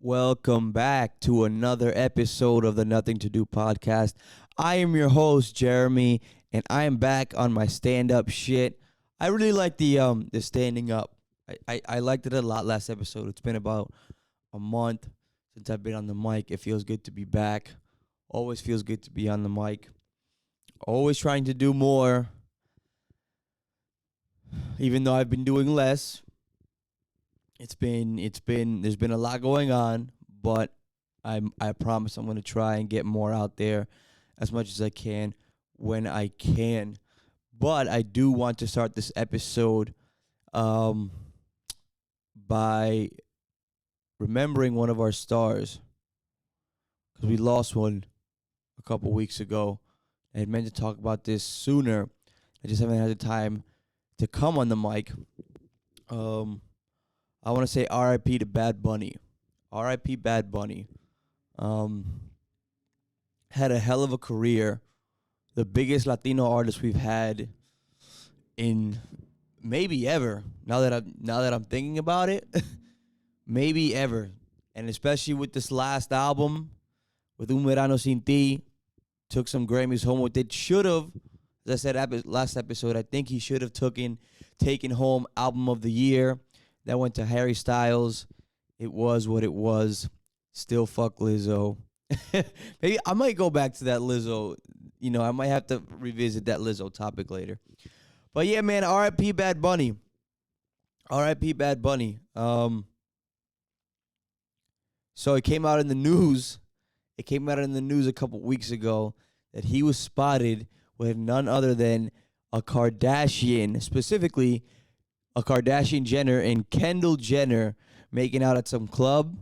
Welcome back to another episode of the Nothing to Do podcast. I am your host, Jeremy, and I am back on my stand-up shit. I really like the standing up. I liked it a lot last episode. It's been about a month since I've been on the mic. It feels good to be back. Always feels good to be on the mic. Always trying to do more, even though I've been doing less. There's been a lot going on, but I promise I'm gonna try and get more out there as much as I can when I can. But I do want to start this episode um by remembering one of our stars, because we lost one a couple weeks ago. I had meant to talk about this sooner. I just haven't had the time to come on the mic. Um I want to say R.I.P. to Bad Bunny. R.I.P. Bad Bunny. Had a hell of a career. The biggest Latino artist we've had in maybe ever. Now that I'm thinking about it, maybe ever. And especially with this last album, with Un Verano Sin Ti, took some Grammys home with it. Should have, as I said last episode, I think he should have taken home Album of the Year. That went to Harry Styles. It was what it was. Still fuck Lizzo. Maybe I might go back to that Lizzo. I might have to revisit that Lizzo topic later. But yeah, man, R.I.P. Bad Bunny. R.I.P. Bad Bunny. So it came out in the news. It came out in the news a couple weeks ago that he was spotted with none other than a Kardashian, specifically a Kardashian Jenner and Kendall Jenner making out at some club.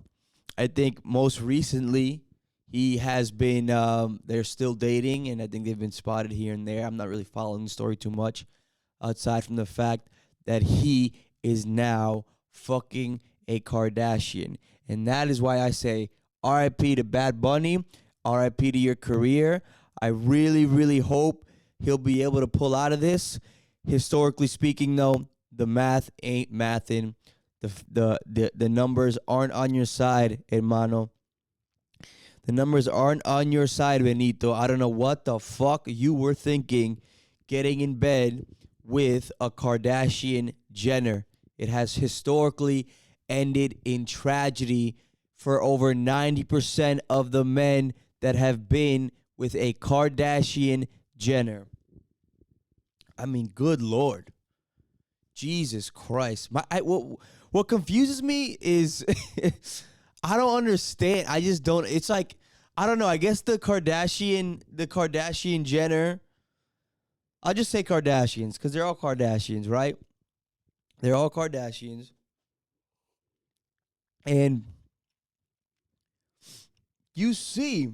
I think most recently he has been, they're still dating, and I think they've been spotted here and there. I'm not really following the story too much, outside from the fact that he is now fucking a Kardashian. And that is why I say RIP to Bad Bunny, RIP to your career. I really, really hope he'll be able to pull out of this. Historically speaking, though, the math ain't mathin'. The numbers aren't on your side, hermano. The numbers aren't on your side, Benito. I don't know what the fuck you were thinking getting in bed with a Kardashian Jenner. It has historically ended in tragedy for over 90% of the men that have been with a Kardashian Jenner. I mean, good Lord. Jesus Christ. What confuses me is I don't understand. I just don't. It's like, I don't know. I guess the Kardashian Jenner. I'll just say Kardashians because they're all Kardashians, right? They're all Kardashians. And you see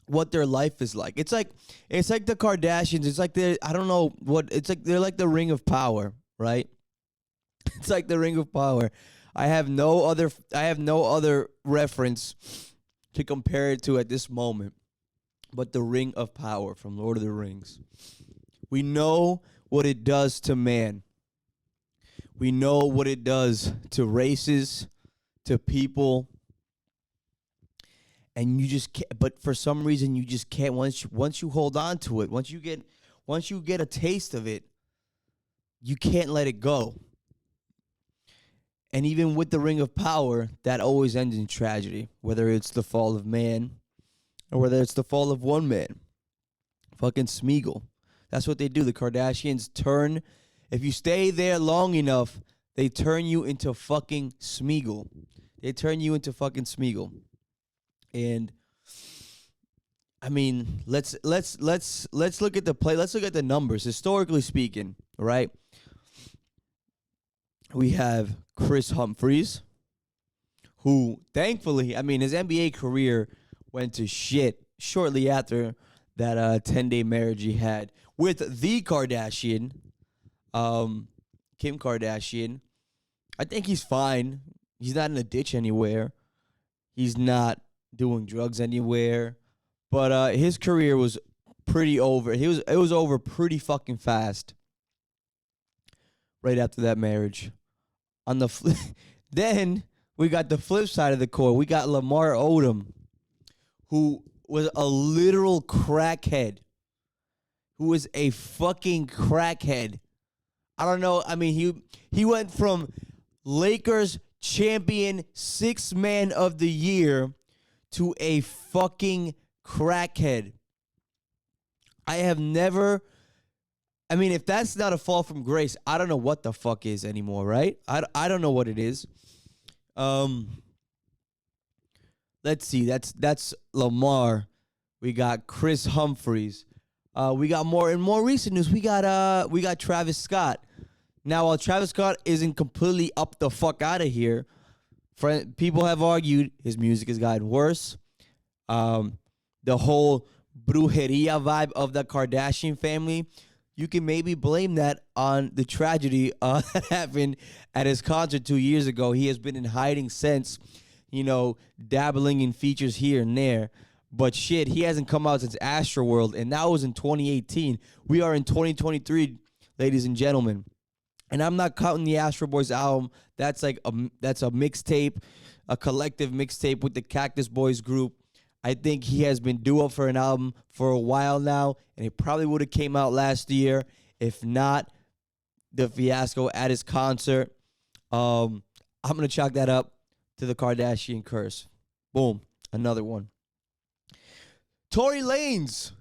what their life is like. It's like the Kardashians. It's like I don't know what, it's like they're like the Ring of Power, right? It's like the Ring of Power. I have no other reference to compare it to at this moment but the Ring of Power from Lord of the Rings. We know what it does to man. We know what it does to races, to people. And you just can't, but for some reason you just can't, once you hold on to it, once you get a taste of it, you can't let it go. And even with the Ring of Power, that always ends in tragedy, whether it's the fall of man or whether it's the fall of one man. Fucking Smeagol. That's what they do. The Kardashians turn, if you stay there long enough, they turn you into fucking Smeagol. They turn you into fucking Smeagol. And I mean, let's look at the play. Let's look at the numbers. Historically speaking, right? We have Chris Humphries, who thankfully, I mean, his NBA career went to shit shortly after that 10-day marriage he had with the Kardashian, Kim Kardashian. I think he's fine. He's not in a ditch anywhere. He's not doing drugs anywhere. But his career was pretty over. It was over pretty fucking fast right after that marriage. On the then we got the flip side of the court. We got Lamar Odom, who was a literal crackhead, who was a fucking crackhead. I don't know. I mean, he went from Lakers champion, sixth man of the year, to a fucking crackhead. I have never. I mean, if that's not a fall from grace, I don't know what the fuck is anymore, right? I don't know what it is. Let's see. That's Lamar. We got Chris Humphries. We got more in more recent news. We got Travis Scott. Now, while Travis Scott isn't completely up the fuck out of here, people have argued his music has gotten worse. The whole brujeria vibe of the Kardashian family, you can maybe blame that on the tragedy that happened at his concert 2 years ago. He has been in hiding since, dabbling in features here and there. But shit, he hasn't come out since Astroworld, and that was in 2018. We are in 2023, ladies and gentlemen. And I'm not counting the Astro Boys album. That's like that's a mixtape, a collective mixtape with the Cactus Boys group. I think he has been due up for an album for a while now, and it probably would have came out last year if not the fiasco at his concert. I'm gonna chalk that up to the Kardashian curse. Boom, another one. Tory Lanez,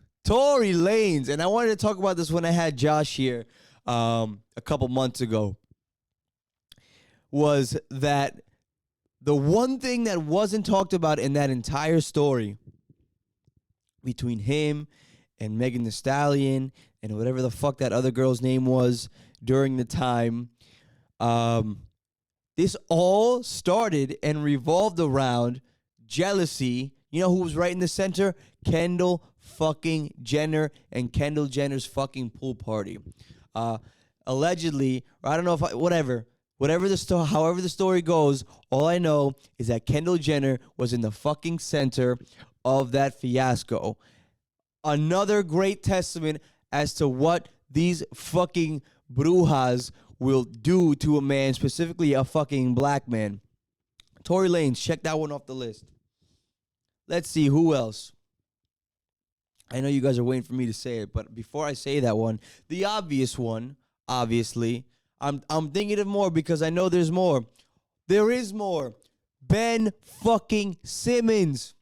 and I wanted to talk about this when I had Josh here a couple months ago, was that the one thing that wasn't talked about in that entire story between him and Megan Thee Stallion and whatever the fuck that other girl's name was during the time, this all started and revolved around jealousy. You know who was right in the center? Kendall fucking Jenner and Kendall Jenner's fucking pool party. Allegedly, or I don't know if whatever the story, however the story goes, all I know is that Kendall Jenner was in the fucking center of that fiasco. Another great testament as to what these fucking brujas will do to a man, specifically a fucking black man. Tory Lanez, check that one off the list. Let's see, who else? I know you guys are waiting for me to say it, but before I say that one, the obvious one, obviously, I'm thinking of more because I know there's more. There is more. Ben fucking Simmons.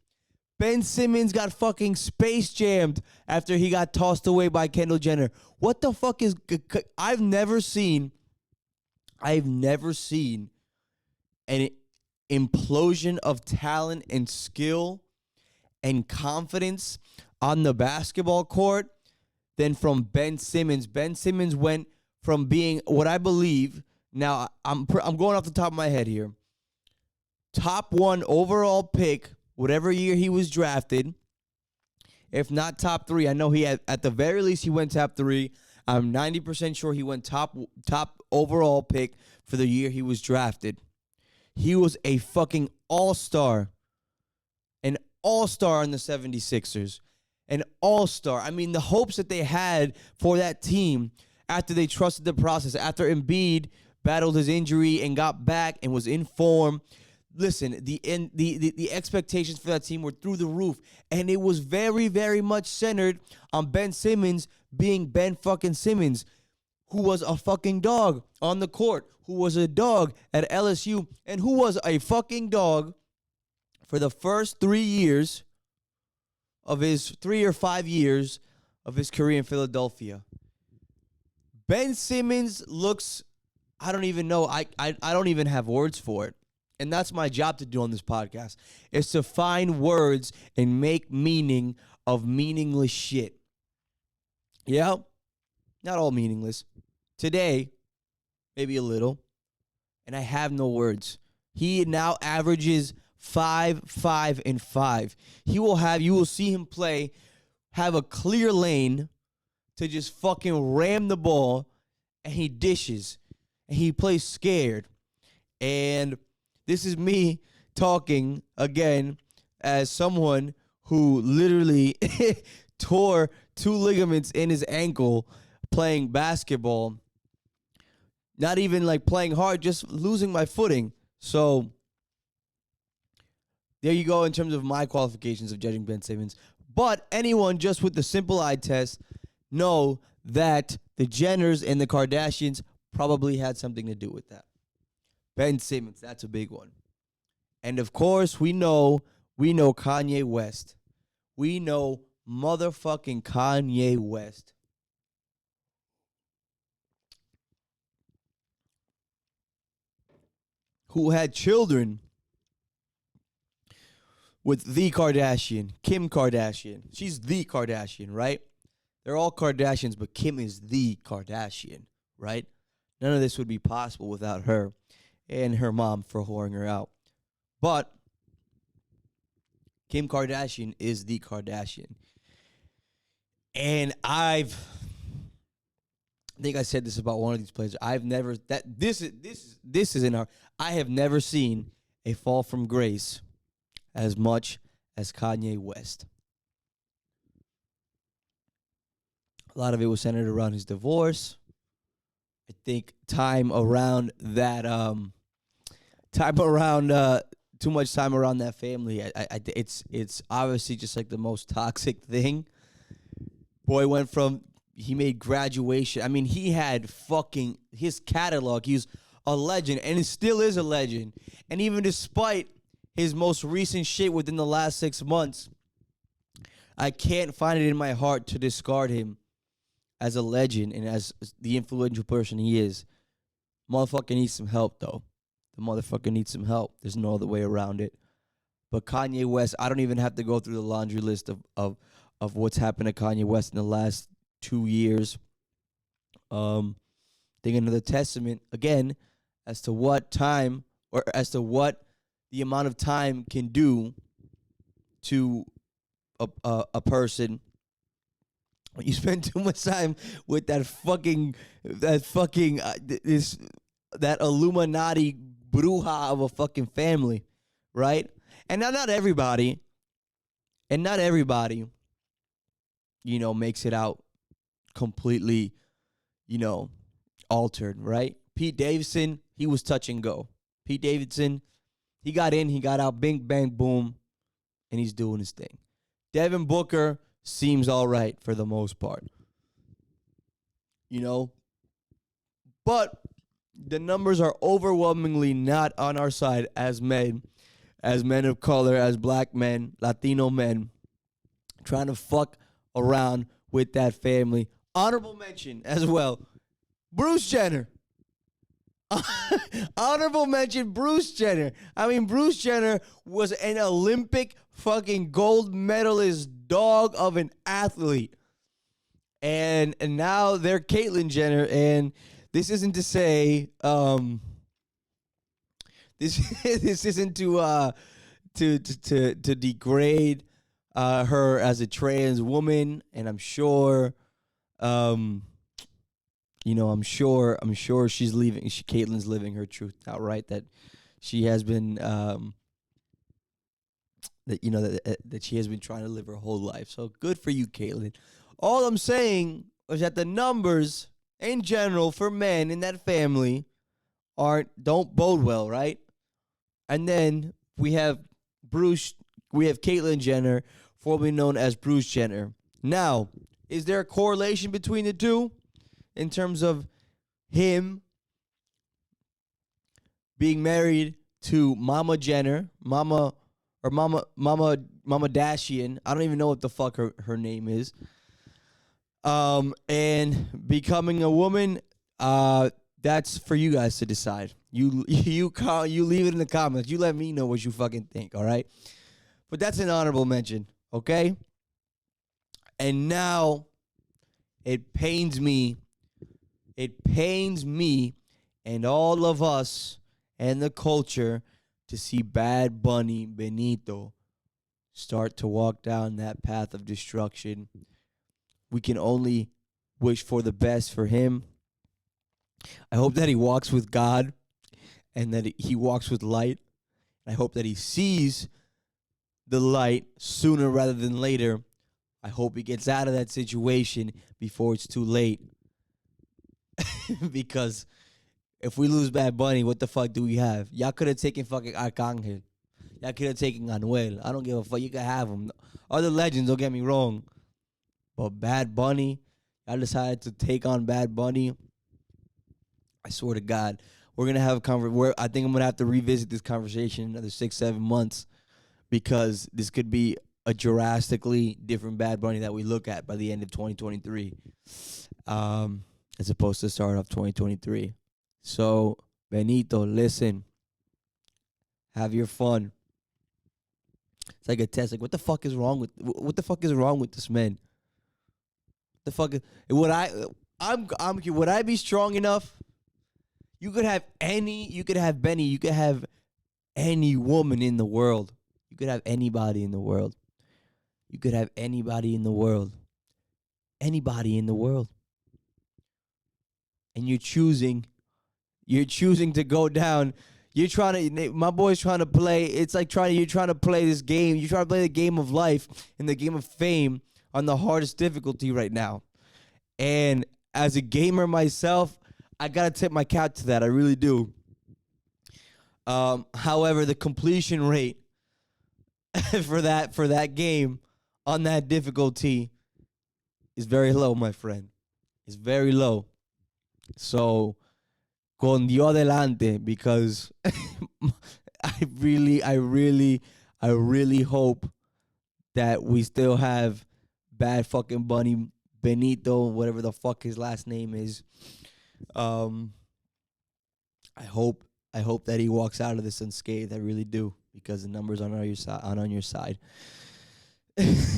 Ben Simmons got fucking space jammed after he got tossed away by Kendall Jenner. What the fuck is... I've never seen an implosion of talent and skill and confidence on the basketball court than from Ben Simmons. Ben Simmons went from being what I believe, now I'm going off the top of my head here, top 1 overall pick, whatever year he was drafted, if not top 3. I know he had, at the very least, he went top 3. I'm 90% sure he went top overall pick for the year he was drafted. He was a fucking all-star. An all-star in the 76ers. An all-star. I mean, the hopes that they had for that team after they trusted the process, after Embiid battled his injury and got back and was in form. Listen, the expectations for that team were through the roof, and it was very, very much centered on Ben Simmons being Ben fucking Simmons, who was a fucking dog on the court, who was a dog at LSU, and who was a fucking dog for the first 3 years of his 3 or 5 years of his career in Philadelphia. Ben Simmons looks, I don't even know, I don't even have words for it. And that's my job to do on this podcast, is to find words and make meaning of meaningless shit. Yeah, not all meaningless. Today, maybe a little. And I have no words. He now averages 5, 5, and 5. You will see him play, have a clear lane to just fucking ram the ball, and he dishes, and he plays scared. And this is me talking again as someone who literally tore 2 ligaments in his ankle playing basketball. Not even like playing hard, just losing my footing. So There you go in terms of my qualifications of judging Ben Simmons. But anyone just with the simple eye test know that the Jenners and the Kardashians probably had something to do with that. Ben Simmons, that's a big one. And of course, we know Kanye West. We know motherfucking Kanye West. Who had children with the Kardashian, Kim Kardashian. She's the Kardashian, right? They're all Kardashians, but Kim is the Kardashian, right? None of this would be possible without her and her mom for whoring her out. But Kim Kardashian is the Kardashian. And I think I said this about one of these players. I've never that this is in our I have never seen a fall from grace as much as Kanye West. A lot of it was centered around his divorce. I think time around too much time around that family. It's obviously just like the most toxic thing. Boy went from he made graduation. I mean, he had fucking his catalog. He was a legend, and he still is a legend. And even despite his most recent shit within the last 6 months, I can't find it in my heart to discard him as a legend and as the influential person he is. Motherfucker needs some help, though. The motherfucker needs some help. There's no other way around it. But Kanye West, I don't even have to go through the laundry list of what's happened to Kanye West in the last 2 years. I think another testament, again, as to what time or as to what the amount of time can do to a person when you spend too much time with that Illuminati bruja of a fucking family, right? And now not everybody, makes it out completely, altered, right? Pete Davidson, he was touch and go. Pete Davidson, he got in, he got out, bing, bang, boom, and he's doing his thing. Devin Booker seems all right for the most part. But the numbers are overwhelmingly not on our side as men of color, as black men, Latino men, trying to fuck around with that family. Honorable mention as well, Bruce Jenner. Honorable mention, Bruce Jenner. I mean, Bruce Jenner was an Olympic fucking gold medalist dog of an athlete. And now they're Caitlyn Jenner, and this isn't to say this isn't to degrade her as a trans woman, and I'm sure I'm sure she's leaving. Caitlyn's living her truth out, right? That she has been that she has been trying to live her whole life. So good for you, Caitlyn. All I'm saying is that the numbers in general for men in that family don't bode well, right? And then we have Caitlyn Jenner, formerly known as Bruce Jenner. Now, is there a correlation between the two in terms of him being married to Mama Jenner, Mama Dashian? I don't even know what the fuck her name is. And becoming a woman, that's for you guys to decide. You leave it in the comments. You let me know what you fucking think, all right? But that's an honorable mention, okay? And now it pains me and all of us and the culture to see Bad Bunny Benito start to walk down that path of destruction. We can only wish for the best for him. I hope that he walks with God and that he walks with light. I hope that he sees the light sooner rather than later. I hope he gets out of that situation before it's too late. Because if we lose Bad Bunny, what the fuck do we have? Y'all could have taken fucking Arcangel. Y'all could have taken Anuel. I don't give a fuck. You can have him. Other legends, don't get me wrong. But Bad Bunny, I decided to take on Bad Bunny. I swear to God, we're gonna have a conversation. I think I'm gonna have to revisit this conversation in another 6, 7 months because this could be a drastically different Bad Bunny that we look at by the end of 2023, as opposed to start off 2023. So Benito, listen, have your fun. It's like a test. Like, what the fuck is wrong with this man? What the fuck is, would I be strong enough? You could have Benny, you could have any woman in the world. You could have anybody in the world. You could have anybody in the world. Anybody in the world. And you're choosing to go down. My boy's trying to play. It's like you're trying to play this game. You're trying to play the game of life and the game of fame on the hardest difficulty right now. And as a gamer myself, I gotta tip my cap to that. I really do. However, the completion rate for that game on that difficulty is very low, my friend. It's very low. So, con Dios adelante, because I really hope that we still have Bad fucking Bunny Benito, whatever the fuck his last name is. I hope that he walks out of this unscathed. I really do, because the numbers aren't on your side.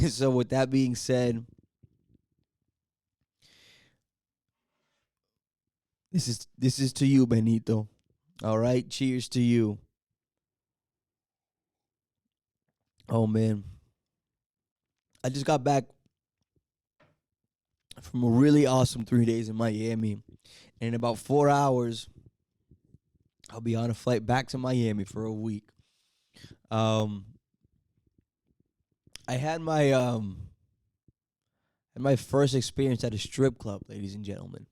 So with that being said, this is to you, Benito. All right, cheers to you. Oh man, I just got back from a really awesome 3 days in Miami, and in about 4 hours, I'll be on a flight back to Miami for a week. I had my first experience at a strip club, ladies and gentlemen.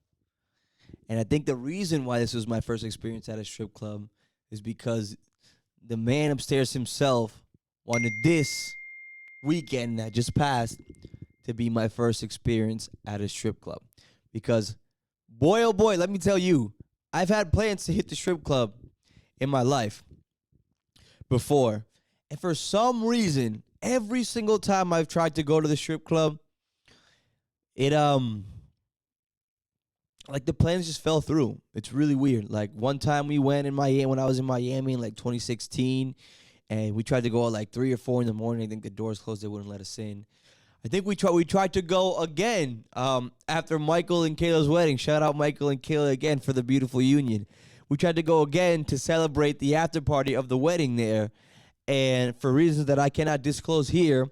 And I think the reason why this was my first experience at a strip club is because the man upstairs himself wanted this weekend that just passed to be my first experience at a strip club. Because, boy, oh boy, let me tell you, I've had plans to hit the strip club in my life before. And for some reason, every single time I've tried to go to the strip club, it like the plans just fell through. It's really weird. Like one time we went in Miami when I was in Miami in like 2016, and we tried to go at like 3 or 4 in the morning. I think the doors closed; they wouldn't let us in. I think we tried to go again after Michael and Kayla's wedding. Shout out Michael and Kayla again for the beautiful union. We tried to go again to celebrate the after party of the wedding there, and for reasons that I cannot disclose here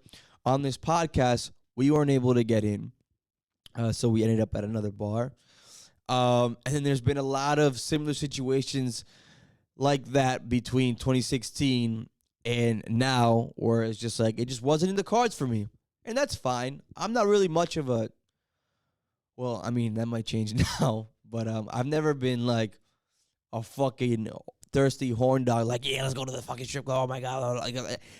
on this podcast, we weren't able to get in. So we ended up at another bar. And then there's been a lot of similar situations like that between 2016 and now, where it's just like, it just wasn't in the cards for me. And that's fine. I'm not really much of a, well, I mean, that might change now, but I've never been like a fucking thirsty horn dog, like, yeah, let's go to the fucking strip club. Oh my God. Like,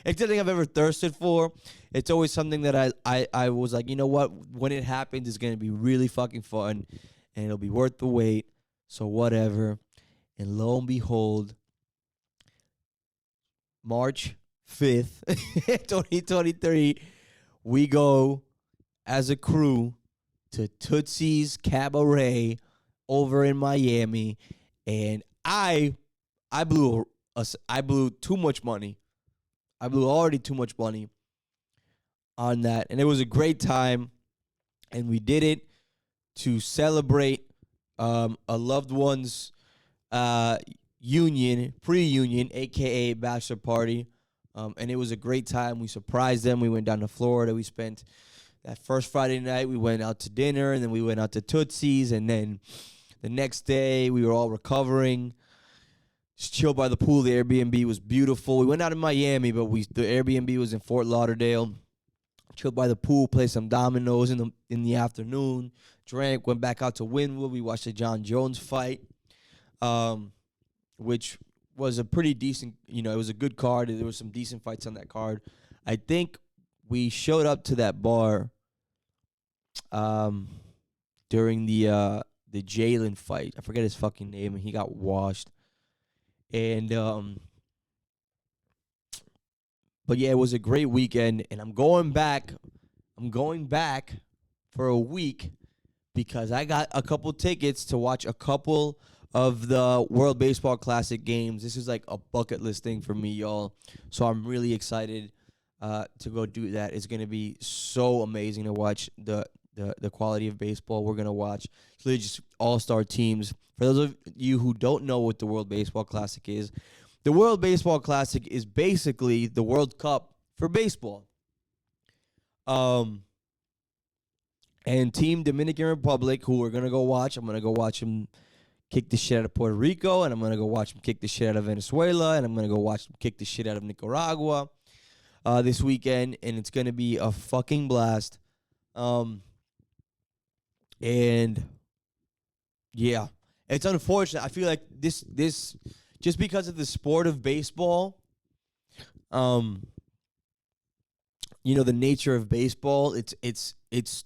it's nothing I've ever thirsted for. It's always something that I was like, you know what? When it happens, it's going to be really fucking fun and it'll be worth the wait. So whatever. And lo and behold, March 5th, 2023, we go as a crew to Tootsie's Cabaret over in Miami, and I blew too much money. I blew already too much money on that, and it was a great time, and we did it to celebrate a loved one's pre-union, aka bachelor party. And it was a great time. We surprised them. We went down to Florida. We spent that first Friday night. We went out to dinner, and then we went out to Tootsie's. And then the next day, we were all recovering. Just chilled by the pool. The Airbnb was beautiful. We went out in Miami, but the Airbnb was in Fort Lauderdale. Chilled by the pool, played some dominoes in the afternoon. Drank, went back out to Wynwood. We watched the John Jones fight, which was a pretty decent. It was a good card. There was some decent fights on that card. I think we showed up to that bar um, during the Jalen fight. I forget his fucking name, and he got washed. And but yeah, it was a great weekend, and I'm going back. I'm going back for a week because I got a couple tickets to watch a couple of the World Baseball Classic games. This is like a bucket list thing for me, y'all. So I'm really excited to go do that. It's gonna be so amazing to watch the quality of baseball we're gonna watch. So they're just all-star teams. For those of you who don't know what the World Baseball Classic is, the World Baseball Classic is basically the World Cup for baseball. And Team Dominican Republic, who we're gonna go watch, I'm gonna go watch them kick the shit out of Puerto Rico, and I'm gonna go watch them kick the shit out of Venezuela, and I'm gonna go watch them kick the shit out of Nicaragua this weekend, and it's gonna be a fucking blast. And yeah, it's unfortunate. I feel like this just because of the sport of baseball, the nature of baseball, it's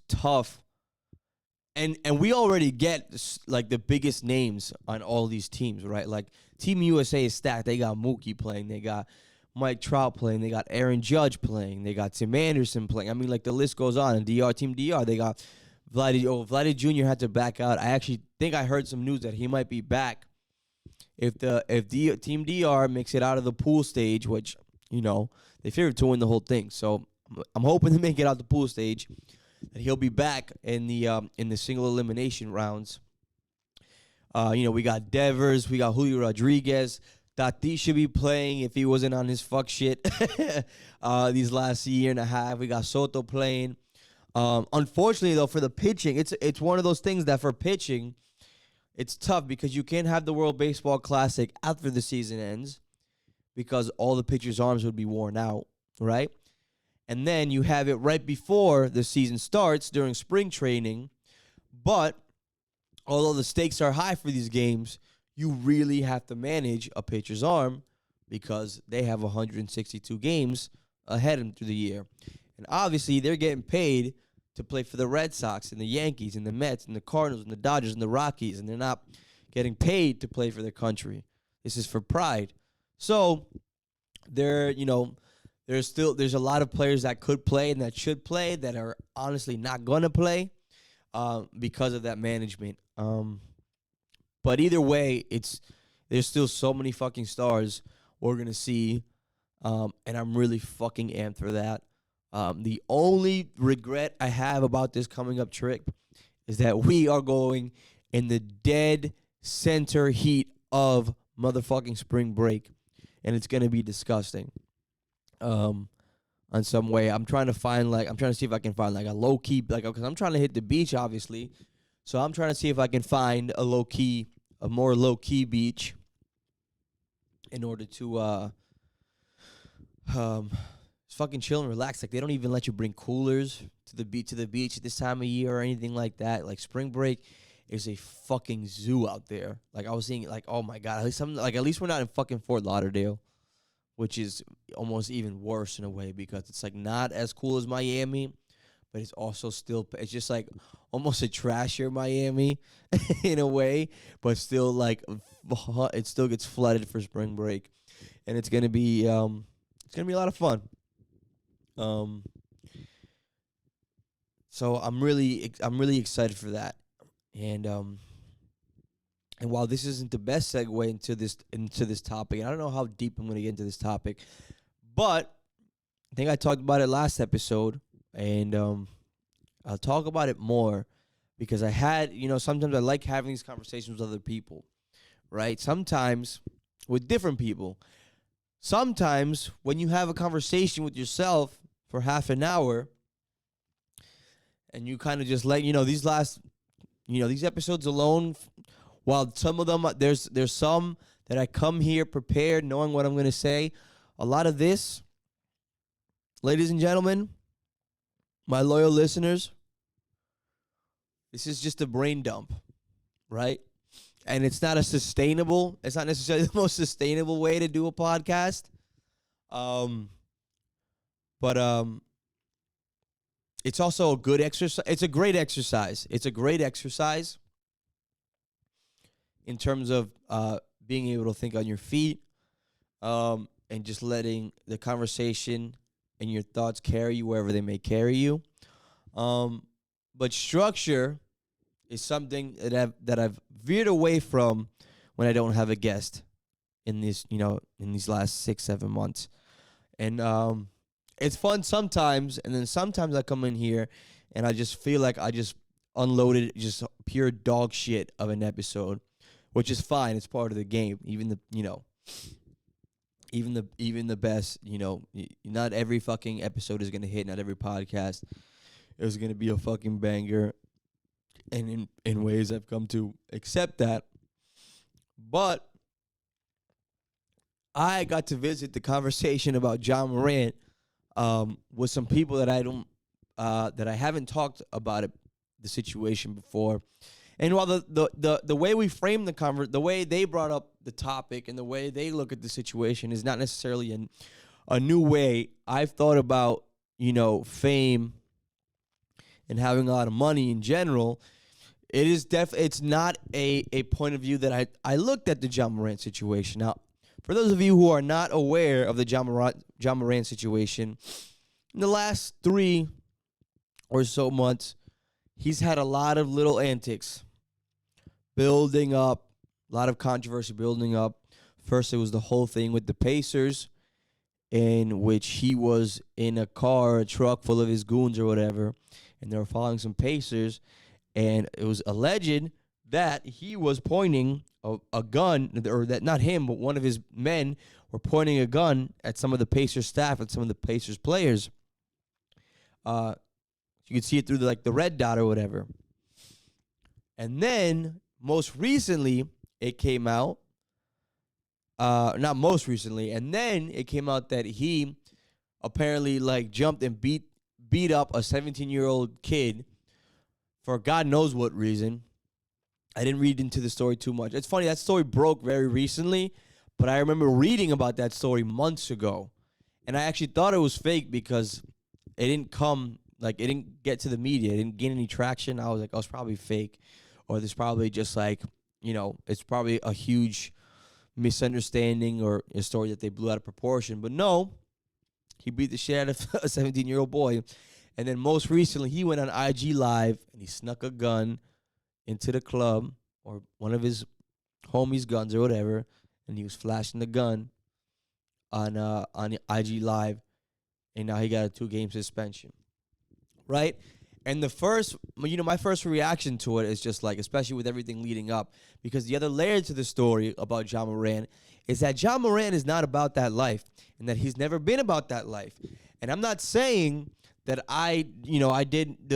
tough. And we already get like the biggest names on all these teams, right? Like Team USA is stacked. They got Mookie playing, they got Mike Trout playing, they got Aaron Judge playing, they got Tim Anderson playing. I mean, like the list goes on. And Team DR, they got Vladdy Jr. had to back out. I actually think I heard some news that he might be back if Team DR makes it out of the pool stage, which they figured to win the whole thing. So I'm hoping to make it out the pool stage, and he'll be back in the single elimination rounds. We got Devers, we got Julio Rodriguez. Tatis should be playing if he wasn't on his fuck shit these last year and a half. We got Soto playing. Unfortunately, though, for the pitching, it's one of those things that for pitching, it's tough because you can't have the World Baseball Classic after the season ends because all the pitchers' arms would be worn out, right? And then you have it right before the season starts during spring training. But although the stakes are high for these games, you really have to manage a pitcher's arm because they have 162 games ahead of them through the year. And obviously, they're getting paid to play for the Red Sox and the Yankees and the Mets and the Cardinals and the Dodgers and the Rockies, and they're not getting paid to play for their country. This is for pride. So there's a lot of players that could play and that should play that are honestly not going to play because of that management. But either way, there's still so many fucking stars we're going to see, and I'm really fucking amped for that. The only regret I have about this coming up trip is that we are going in the dead center heat of motherfucking spring break, and it's going to be disgusting. On some way, I'm trying to see if I can find like a low key, because I'm trying to hit the beach, obviously. So I'm trying to see if I can find a more low key beach in order to fucking chill and relax. Like they don't even let you bring coolers to the beach at this time of year or anything like that. Like spring break is a fucking zoo out there. Like I was seeing, like, oh my god, at least we're not in fucking Fort Lauderdale, which is almost even worse in a way because it's like not as cool as Miami, but it's also still, it's just like almost a trashier Miami in a way, but still like it still gets flooded for spring break, and it's gonna be a lot of fun. So I'm really excited for that, and while this isn't the best segue into this topic, and I don't know how deep I'm going to get into this topic, but I think I talked about it last episode, and I'll talk about it more because sometimes I like having these conversations with other people, right? Sometimes with different people. Sometimes when you have a conversation with yourself for half an hour and you kind of just let, these episodes alone, while some of them, there's some that I come here prepared knowing what I'm going to say. A lot of this, ladies and gentlemen, my loyal listeners, this is just a brain dump, right? and it's not it's not necessarily the most sustainable way to do a podcast. Um, but it's also a good exercise. It's a great exercise. It's a great exercise in terms of being able to think on your feet, and just letting the conversation and your thoughts carry you wherever they may carry you. Um, but structure is something that I've veered away from when I don't have a guest in these last 6-7 months. And it's fun sometimes, and then sometimes I come in here and I just feel like I just unloaded just pure dog shit of an episode, which is fine. It's part of the game. Even the best, not every fucking episode is gonna hit. Not every podcast is gonna be a fucking banger. And in ways I've come to accept that. But I got to visit the conversation about Ja Morant with some people that I haven't talked about the situation before. And while the way we frame the way they brought up the topic and the way they look at the situation is not necessarily a new way, I've thought about, fame and having a lot of money in general. It's not a point of view that I looked at the Ja Morant situation. Now, for those of you who are not aware of the Ja Morant situation, in the last 3 or so months, he's had a lot of little antics building up, a lot of controversy building up. First, it was the whole thing with the Pacers, in which he was in a truck full of his goons or whatever, and they were following some Pacers, and it was alleged that he was pointing a gun, or that not him, but one of his men were pointing a gun at some of the Pacers staff, at some of the Pacers players. You could see it through the red dot or whatever. And then most recently, it came out. Not most recently, and then it came out that he apparently jumped and beat up a 17-year-old kid for God knows what reason. I didn't read into the story too much. It's funny, that story broke very recently, but I remember reading about that story months ago. And I actually thought it was fake because it didn't get to the media. It didn't gain any traction. I was like, oh, it's probably fake. Or there's probably just it's probably a huge misunderstanding or a story that they blew out of proportion. But no, he beat the shit out of a 17-year-old boy. And then most recently, he went on IG Live and he snuck a gun into the club, or one of his homies' guns or whatever, and he was flashing the gun on IG Live, and now he got a 2-game suspension, right? And my first reaction to it is just especially with everything leading up, because the other layer to the story about Ja Morant is that Ja Morant is not about that life, and that he's never been about that life. And I'm not saying that I did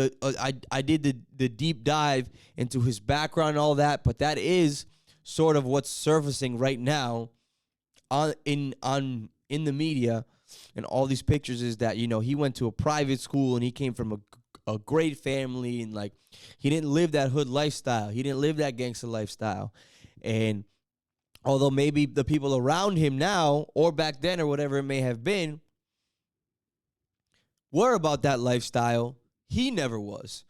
the deep dive into his background and all that, but that is sort of what's surfacing right now in the media and all these pictures, is that he went to a private school and he came from a great family, and he didn't live that hood lifestyle, he didn't live that gangster lifestyle. And although maybe the people around him now or back then or whatever it may have been were about that lifestyle, he never was.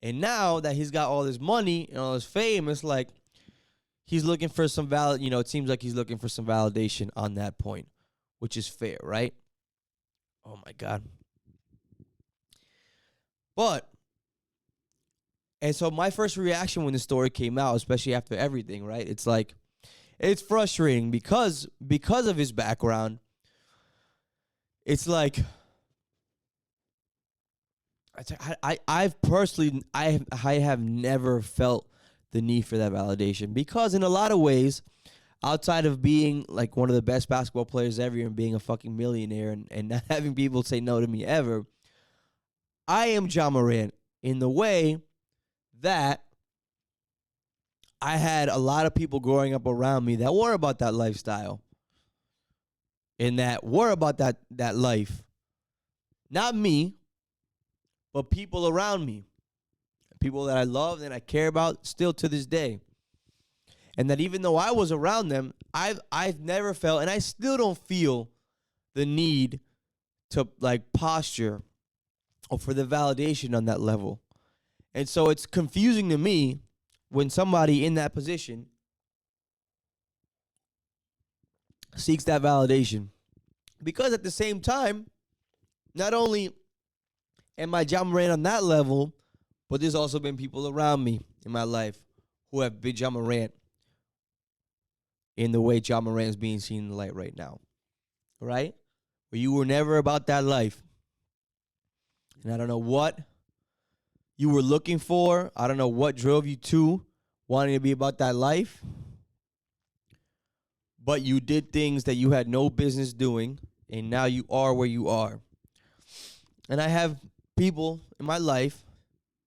And now that he's got all this money and all this fame, it's he's looking for some it seems like he's looking for some validation on that point, which is fair, right? Oh my God. And so my first reaction when the story came out, especially after everything, right? It's frustrating because of his background. It's I've personally I have never felt the need for that validation, because in a lot of ways, outside of being one of the best basketball players ever and being a fucking millionaire and not having people say no to me ever, I am Ja Morant in the way that I had a lot of people growing up around me that were about that lifestyle and that were about that life. Not me, but people around me. People that I love and I care about still to this day. And that even though I was around them, I've never felt, and I still don't feel the need to like posture or for the validation on that level. And so it's confusing to me when somebody in that position seeks that validation. Because at the same time, not only am I Ja Morant on that level, but there's also been people around me in my life who have been Ja Morant in the way Ja Morant is being seen in the light right now. Right? Where you were never about that life. And I don't know what you were looking for. I don't know what drove you to wanting to be about that life. But you did things that you had no business doing, and now you are where you are. And I have people in my life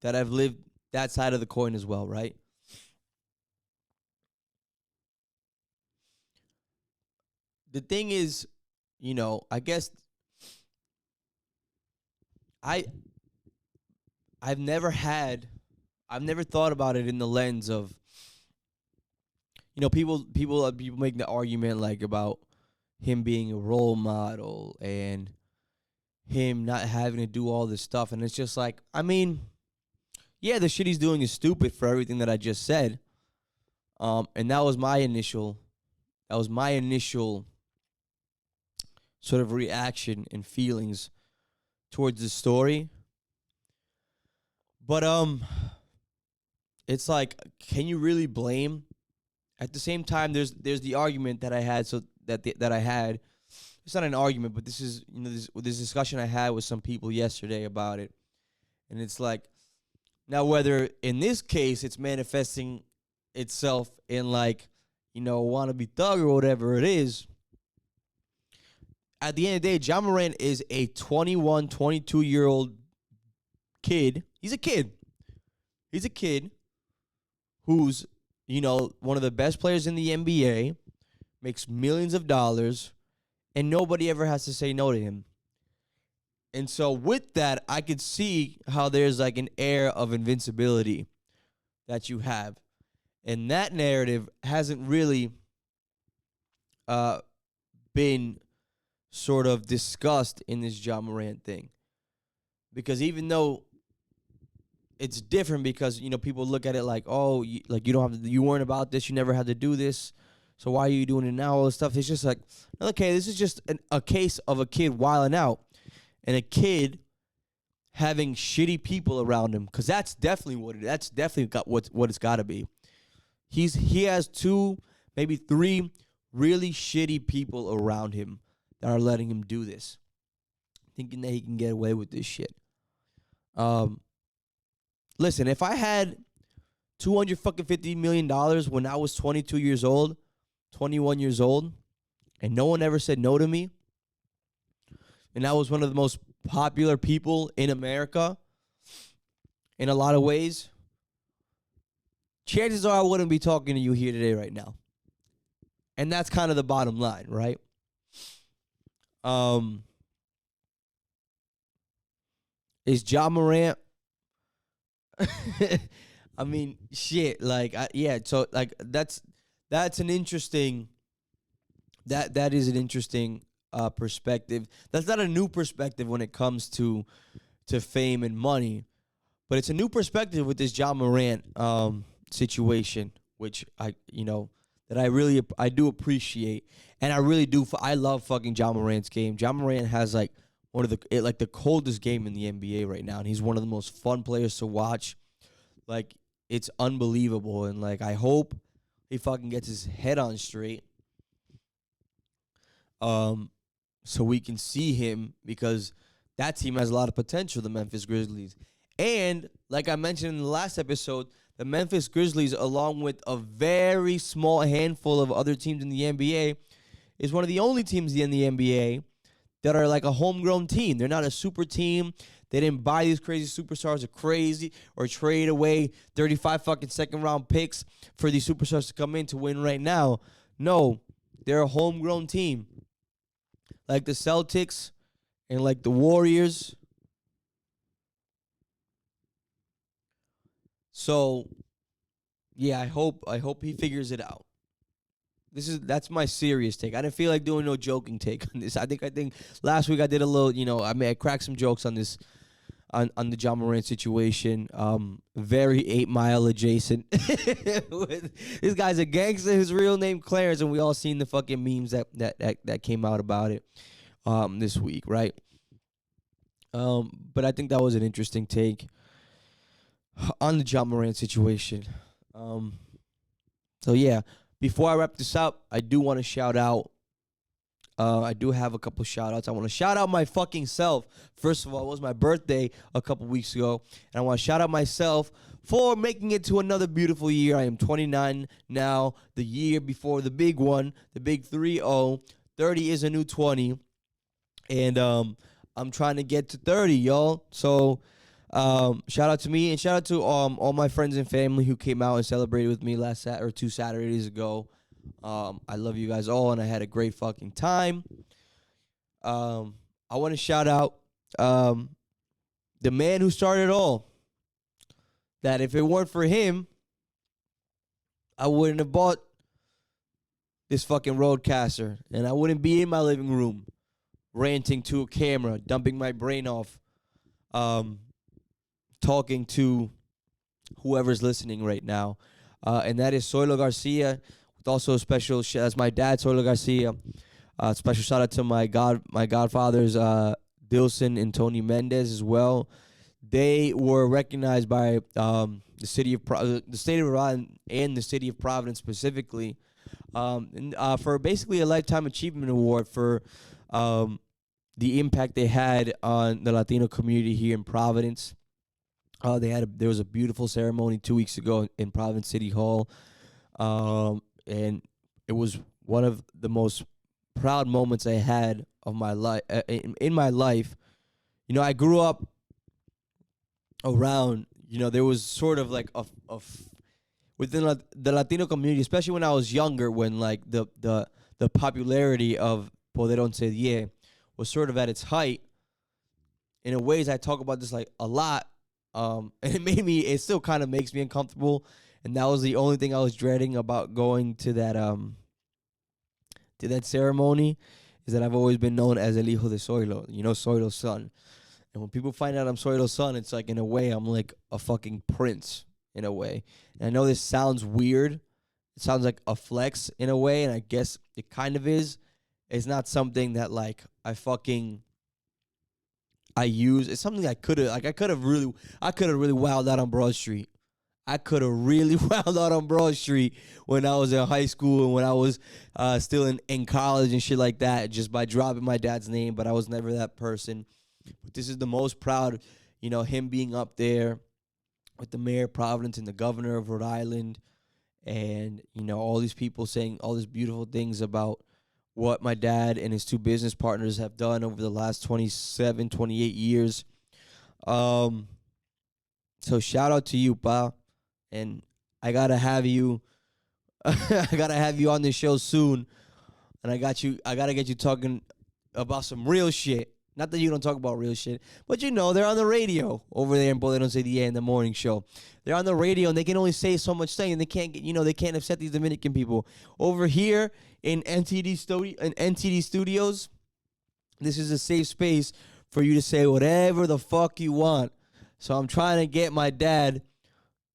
that have lived that side of the coin as well, right? The thing is, I guess I I've never had I've never thought about it in the lens of people make the argument like about him being a role model and him not having to do all this stuff, and it's just like, I mean, yeah, the shit he's doing is stupid for everything that I just said. And that was my initial sort of reaction and feelings towards the story. But it's like, can you really blame? At the same time, there's the argument that I had. That I had. It's not an argument, but this is this discussion I had with some people yesterday about it, and it's like, now whether in this case it's manifesting itself in like, wannabe thug or whatever it is. At the end of the day, Ja Morant is a 21, 22-year-old kid. He's a kid. He's a kid who's, one of the best players in the NBA, makes millions of dollars, and nobody ever has to say no to him. And so with that, I could see how there's like an air of invincibility that you have. And that narrative hasn't really been sort of discussed in this Ja Morant thing. Because even though it's different, because people look at it like, oh, you don't have to, you weren't about this, you never had to do this, so why are you doing it now? All this stuff. It's just like, okay, this is just a case of a kid wilding out, and a kid having shitty people around him, because that's definitely got what it's got to be. He has 2, maybe 3 really shitty people around him that are letting him do this, thinking that he can get away with this shit. Listen, if I had $250 million when I was 22 years old, 21 years old, and no one ever said no to me, and I was one of the most popular people in America in a lot of ways, chances are I wouldn't be talking to you here today right now. And that's kind of the bottom line, right? Is Ja Morant I mean, shit. Like, yeah. So, like, that's an interesting. That is an interesting perspective. That's not a new perspective when it comes to fame and money, but it's a new perspective with this Ja Morant situation, which that I do appreciate, and I really do. I love fucking Ja Morant's game. Ja Morant has like one of the coldest game in the NBA right now, and he's one of the most fun players to watch. Like, it's unbelievable, and like, I hope he fucking gets his head on straight, so we can see him, because that team has a lot of potential, the Memphis Grizzlies. And like I mentioned in the last episode, the Memphis Grizzlies, along with a very small handful of other teams in the NBA, is one of the only teams in the NBA that are like a homegrown team. They're not a super team. They didn't buy these crazy superstars or trade away 35 fucking second round picks for these superstars to come in to win right now. No, they're a homegrown team. Like the Celtics and like the Warriors. So, yeah, I hope he figures it out. That's my serious take. I didn't feel like doing no joking take on this. I think last week I did a little, I cracked some jokes on this on the Ja Morant situation. Very 8 Mile adjacent. This guy's a gangster. His real name Clarence, and we all seen the fucking memes that came out about it this week, right? But I think that was an interesting take on the Ja Morant situation. Um, so yeah, before I wrap this up, I do want to shout out. I do have a couple shout outs. I want to shout out my fucking self. First of all, it was my birthday a couple weeks ago. And I want to shout out myself for making it to another beautiful year. I am 29 now, the year before the big one, the big 3-0. 30 is a new 20. And I'm trying to get to 30, y'all. So shout out to me and shout out to all my friends and family who came out and celebrated with me last Saturday or 2 Saturdays ago. I love you guys all, and I had a great fucking time. I want to shout out the man who started it all. That if it weren't for him, I wouldn't have bought this fucking Roadcaster, and I wouldn't be in my living room ranting to a camera, dumping my brain off, talking to whoever's listening right now. And that is Soylo Garcia. With also a special, as my dad, Soylo Garcia. Special shout out to my godfathers, Dilson and Tony Mendez as well. They were recognized by the state of Rhode Island and the city of Providence specifically, for basically a lifetime achievement award for the impact they had on the Latino community here in Providence. There was a beautiful ceremony 2 weeks ago in Providence City Hall. And it was one of the most proud moments I had of my life in my life. I grew up around. There was sort of like within the Latino community, especially when I was younger, when like the popularity of Poder Once Die was sort of at its height. In a ways, I talk about this like a lot, and it still kind of makes me uncomfortable. And that was the only thing I was dreading about going to that ceremony, is that I've always been known as El Hijo de Soylo, Soylo's son. And when people find out I'm Soylo's son, it's like, in a way, I'm like a fucking prince, in a way. And I know this sounds weird. It sounds like a flex, in a way, and I guess it kind of is. It's not something that, like, I use. It's something I could have really wowed out on Broad Street. I could have really wowed out on Broad Street when I was in high school and when I was still in college and shit like that, just by dropping my dad's name, but I was never that person. But this is the most proud, him being up there with the mayor of Providence and the governor of Rhode Island, and, all these people saying all these beautiful things about what my dad and his two business partners have done over the last 27, 28 years. So shout out to you, Pa. And I gotta have you on the show soon. And I gotta get you talking about some real shit. Not that you don't talk about real shit, but they're on the radio over there in Boleron City in the morning show. They're on the radio and they can only say so much thing, and they can't get, they can't upset these Dominican people. Over here in NTD Studios, this is a safe space for you to say whatever the fuck you want. So I'm trying to get my dad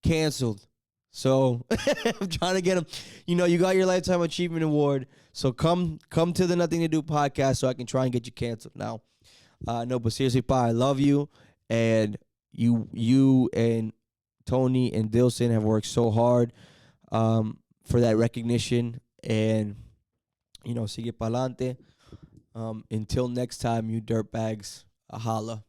canceled. So I'm trying to get him. You got your Lifetime Achievement Award. So come to the Nothing to Do podcast so I can try and get you canceled now. No, but seriously, Pa, I love you. And you and Tony and Dilson have worked so hard for that recognition. And, sigue pa'lante. Until next time, you dirtbags, holla.